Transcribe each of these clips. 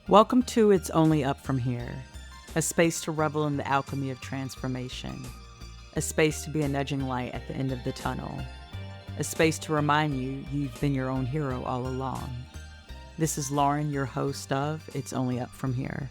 Welcome to It's Only Up From Here, a space to revel in the alchemy of transformation, a space to be a nudging light at the end of the tunnel, a space to remind you you've been your own hero all along. This is Lauren, your host of It's Only Up From Here.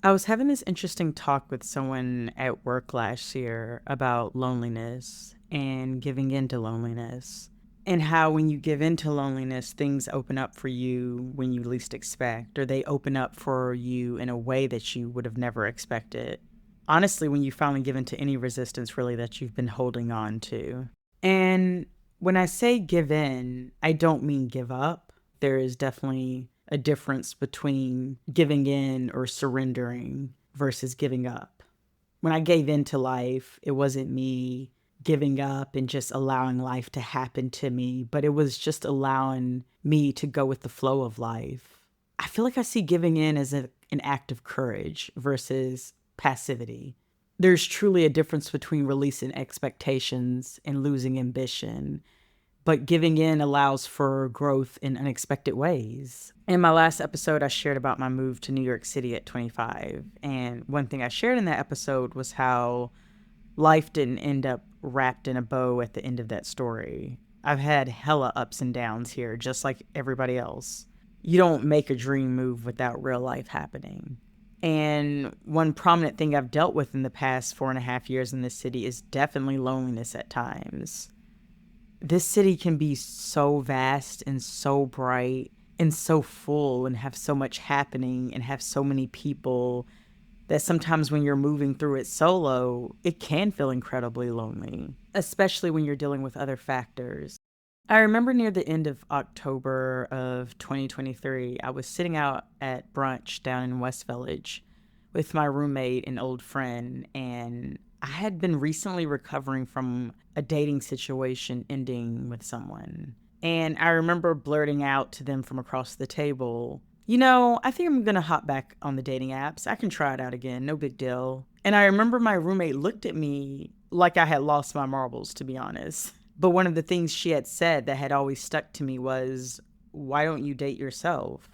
I was having this interesting talk with someone at work last year about loneliness and giving in to loneliness. And how when you give in to loneliness, things open up for you when you least expect, or they open up for you in a way that you would have never expected. Honestly, when you finally give in to any resistance really that you've been holding on to. And when I say give in, I don't mean give up. There is definitely a difference between giving in or surrendering versus giving up. When I gave in to life, it wasn't me giving up and just allowing life to happen to me, but it was just allowing me to go with the flow of life. I feel like I see giving in as an act of courage versus passivity. There's truly a difference between releasing expectations and losing ambition, but giving in allows for growth in unexpected ways. In my last episode, I shared about my move to New York City at 25, and one thing I shared in that episode was how life didn't end up wrapped in a bow at the end of that story. I've had hella ups and downs here, just like everybody else. You don't make a dream move without real life happening. And one prominent thing I've dealt with in the past 4.5 years in this city is definitely loneliness at times. This city can be so vast and so bright and so full and have so much happening and have so many people that sometimes when you're moving through it solo, it can feel incredibly lonely, especially when you're dealing with other factors. I remember near the end of October of 2023, I was sitting out at brunch down in West Village with my roommate and old friend, and I had been recently recovering from a dating situation ending with someone. And I remember blurting out to them from across the table, I think I'm going to hop back on the dating apps. I can try it out again. No big deal. And I remember my roommate looked at me like I had lost my marbles, to be honest. But one of the things she had said that had always stuck to me was, why don't you date yourself?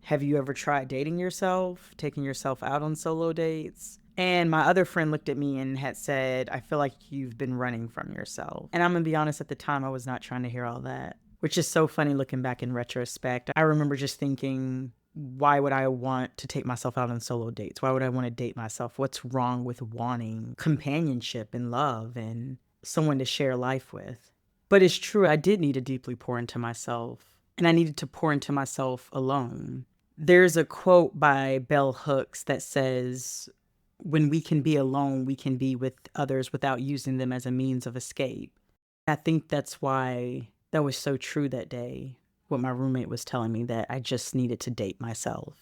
Have you ever tried dating yourself, taking yourself out on solo dates? And my other friend looked at me and had said, I feel like you've been running from yourself. And I'm going to be honest, at the time, I was not trying to hear all that. Which is so funny looking back in retrospect. I remember just thinking, why would I want to take myself out on solo dates? Why would I want to date myself? What's wrong with wanting companionship and love and someone to share life with? But it's true, I did need to deeply pour into myself, and I needed to pour into myself alone. There's a quote by Bell Hooks that says, when we can be alone, we can be with others without using them as a means of escape. I think that's why that was so true that day, what my roommate was telling me, that I just needed to date myself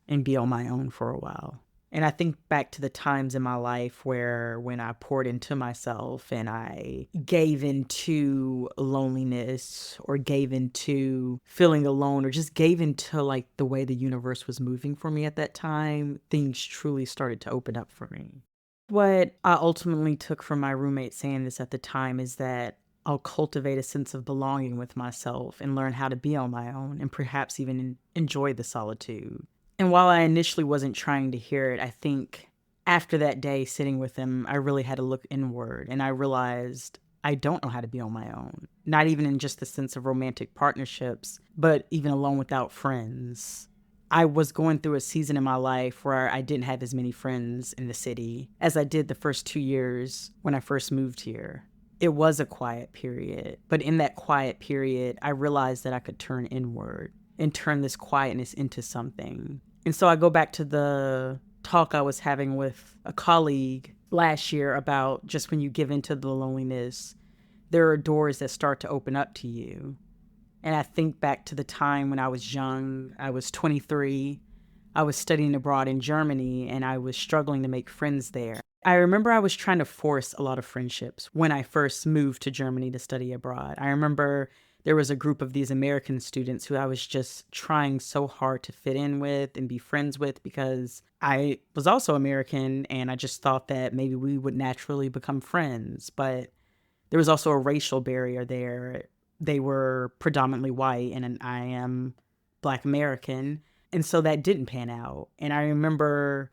and be on my own for a while. And I think back to the times in my life where when I poured into myself and I gave into loneliness or gave into feeling alone or just gave into like the way the universe was moving for me at that time, things truly started to open up for me. What I ultimately took from my roommate saying this at the time is that I'll cultivate a sense of belonging with myself and learn how to be on my own and perhaps even enjoy the solitude. And while I initially wasn't trying to hear it, I think after that day sitting with him, I really had to look inward and I realized I don't know how to be on my own. Not even in just the sense of romantic partnerships, but even alone without friends. I was going through a season in my life where I didn't have as many friends in the city as I did the first 2 years when I first moved here. It was a quiet period, but in that quiet period, I realized that I could turn inward and turn this quietness into something. And so I go back to the talk I was having with a colleague last year about just when you give into the loneliness, there are doors that start to open up to you. And I think back to the time when I was young, I was 23, I was studying abroad in Germany, and I was struggling to make friends there. I remember I was trying to force a lot of friendships when I first moved to Germany to study abroad. I remember there was a group of these American students who I was just trying so hard to fit in with and be friends with because I was also American, and I just thought that maybe we would naturally become friends. But there was also a racial barrier there. they were predominantly white and I am Black American. And so that didn't pan out. And I remember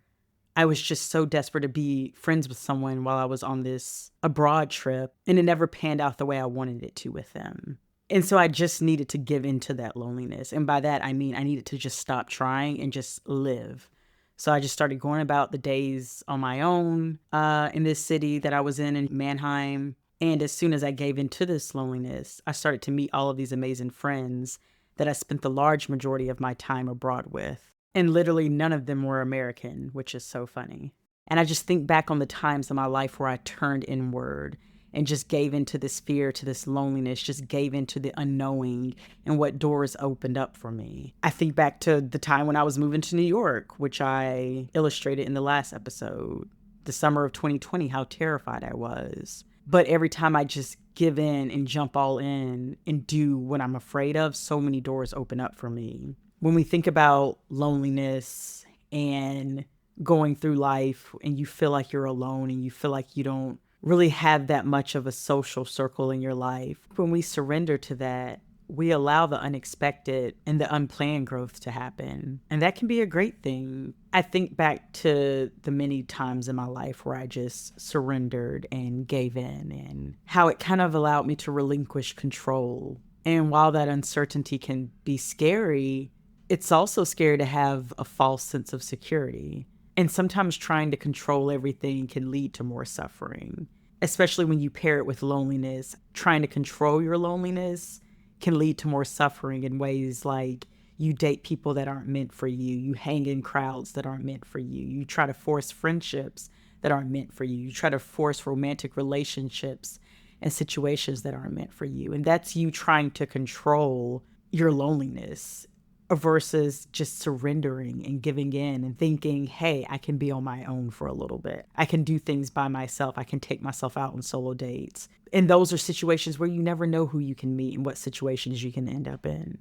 I was just so desperate to be friends with someone while I was on this abroad trip, and it never panned out the way I wanted it to with them. And so I just needed to give into that loneliness. And by that, I mean I needed to just stop trying and just live. So I just started going about the days on my own in this city that I was in Mannheim. And as soon as I gave into this loneliness, I started to meet all of these amazing friends that I spent the large majority of my time abroad with. And literally none of them were American, which is so funny. And I just think back on the times in my life where I turned inward and just gave into this fear, to this loneliness, just gave into the unknowing and what doors opened up for me. I think back to the time when I was moving to New York, which I illustrated in the last episode, the summer of 2020, how terrified I was. But every time I just give in and jump all in and do what I'm afraid of, so many doors open up for me. When we think about loneliness and going through life and you feel like you're alone and you feel like you don't really have that much of a social circle in your life, when we surrender to that, we allow the unexpected and the unplanned growth to happen. And that can be a great thing. I think back to the many times in my life where I just surrendered and gave in, and how it kind of allowed me to relinquish control. And while that uncertainty can be scary, it's also scary to have a false sense of security. And sometimes trying to control everything can lead to more suffering, especially when you pair it with loneliness. Trying to control your loneliness can lead to more suffering in ways like you date people that aren't meant for you. You hang in crowds that aren't meant for you. You try to force friendships that aren't meant for you. You try to force romantic relationships and situations that aren't meant for you. And that's you trying to control your loneliness versus just surrendering and giving in and thinking, hey, I can be on my own for a little bit. I can do things by myself. I can take myself out on solo dates. And those are situations where you never know who you can meet and what situations you can end up in.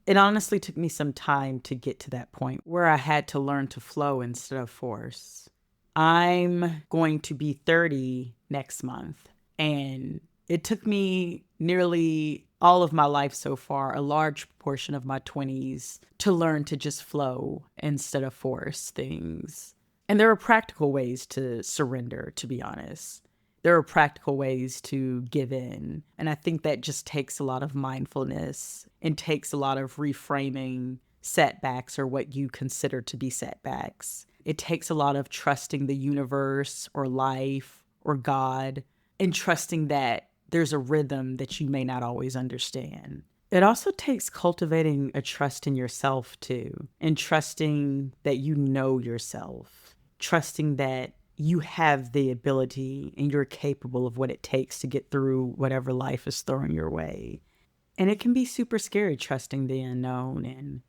It honestly took me some time to get to that point where I had to learn to flow instead of force. I'm going to be 30 next month, and it took me nearly all of my life so far, a large portion of my 20s, to learn to just flow instead of force things. And there are practical ways to surrender, to be honest. There are practical ways to give in. And I think that just takes a lot of mindfulness and takes a lot of reframing setbacks or what you consider to be setbacks. It takes a lot of trusting the universe or life or God and trusting that there's a rhythm that you may not always understand. It also takes cultivating a trust in yourself too, and trusting that you know yourself, trusting that you have the ability and you're capable of what it takes to get through whatever life is throwing your way. And it can be super scary trusting the unknown and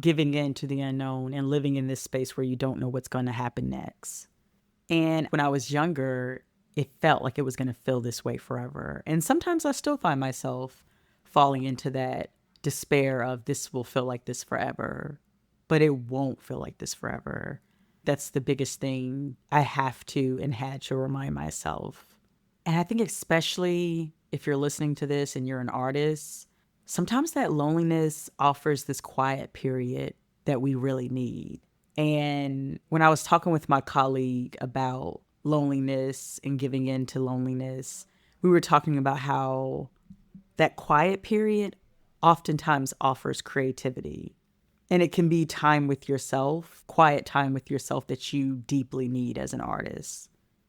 giving in to the unknown and living in this space where you don't know what's going to happen next. And when I was younger, it felt like it was going to feel this way forever. And sometimes I still find myself falling into that despair of this will feel like this forever, but it won't feel like this forever. That's the biggest thing I have to and had to remind myself. And I think especially if you're listening to this and you're an artist, sometimes that loneliness offers this quiet period that we really need. And when I was talking with my colleague about loneliness and giving in to loneliness, we were talking about how that quiet period oftentimes offers creativity. And it can be time with yourself, quiet time with yourself that you deeply need as an artist.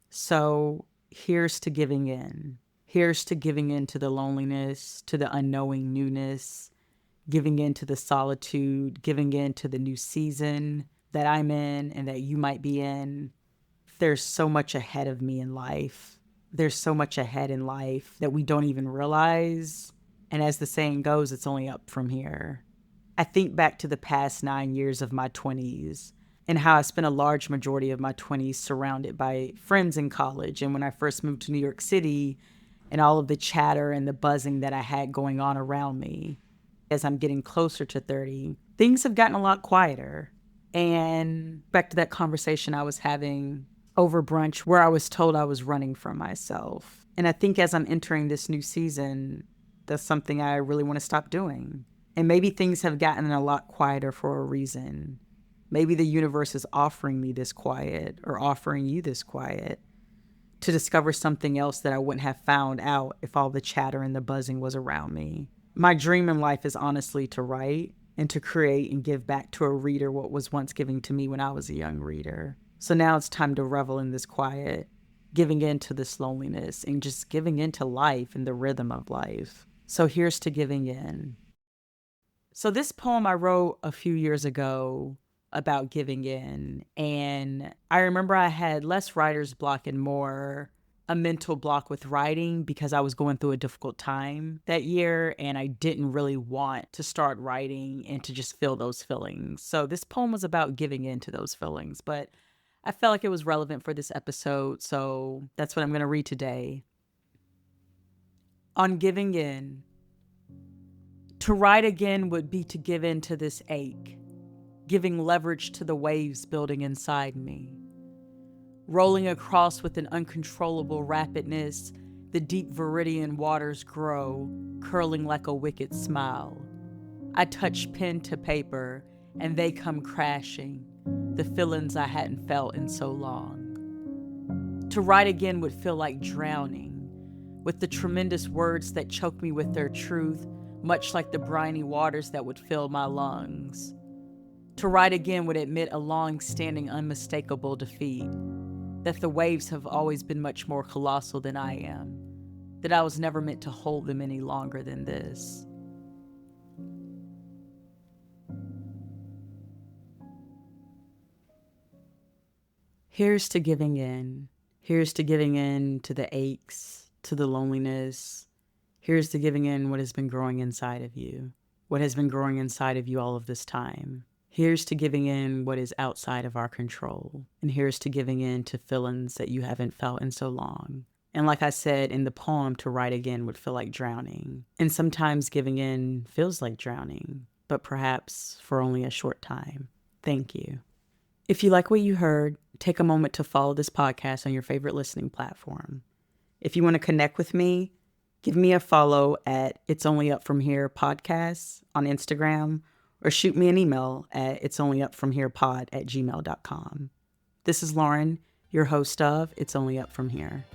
So here's to giving in. Here's to giving in to the loneliness, to the unknowing newness, giving in to the solitude, giving in to the new season that I'm in and that you might be in. There's so much ahead of me in life. There's so much ahead in life that we don't even realize. And as the saying goes, it's only up from here. I think back to the past 9 years of my 20s and how I spent a large majority of my 20s surrounded by friends in college. And when I first moved to New York City and all of the chatter and the buzzing that I had going on around me, as I'm getting closer to 30, things have gotten a lot quieter. And back to that conversation I was having over brunch where I was told I was running from myself. And I think as I'm entering this new season, That's something I really want to stop doing. And maybe things have gotten a lot quieter for a reason. Maybe the universe is offering me this quiet, or offering you this quiet, to discover something else that I wouldn't have found out if all the chatter and the buzzing was around me. My dream in life is honestly to write and to create and give back to a reader what was once given to me when I was a young reader. So now it's time to revel in this quiet, giving in to this loneliness, and just giving in to life and the rhythm of life. So here's to giving in. So this poem I wrote a few years ago about giving in, and I remember I had less writer's block and more a mental block with writing because I was going through a difficult time that year, and I didn't really want to start writing and to just feel those feelings. So this poem was about giving in to those feelings, but I felt like it was relevant for this episode, so that's what I'm going to read today. On giving in. To write again would be to give in to this ache, giving leverage to the waves building inside me. Rolling across with an uncontrollable rapidness, the deep viridian waters grow, curling like a wicked smile. I touch pen to paper, and they come crashing, the feelings I hadn't felt in so long. To write again would feel like drowning, with the tremendous words that choke me with their truth, much like the briny waters that would fill my lungs. To write again would admit a long-standing, unmistakable defeat, that the waves have always been much more colossal than I am, that I was never meant to hold them any longer than this. Here's to giving in. Here's to giving in to the aches, to the loneliness. Here's to giving in what has been growing inside of you, what has been growing inside of you all of this time. Here's to giving in what is outside of our control. And here's to giving in to feelings that you haven't felt in so long. And like I said in the poem, to write again would feel like drowning. And sometimes giving in feels like drowning, but perhaps for only a short time. Thank you. If you like what you heard, take a moment to follow this podcast on your favorite listening platform. If you want to connect with me, give me a follow at It's Only Up From Here Podcast on Instagram, or shoot me an email at itsonlyupfromherepod@gmail.com. This is Lauren, your host of It's Only Up From Here.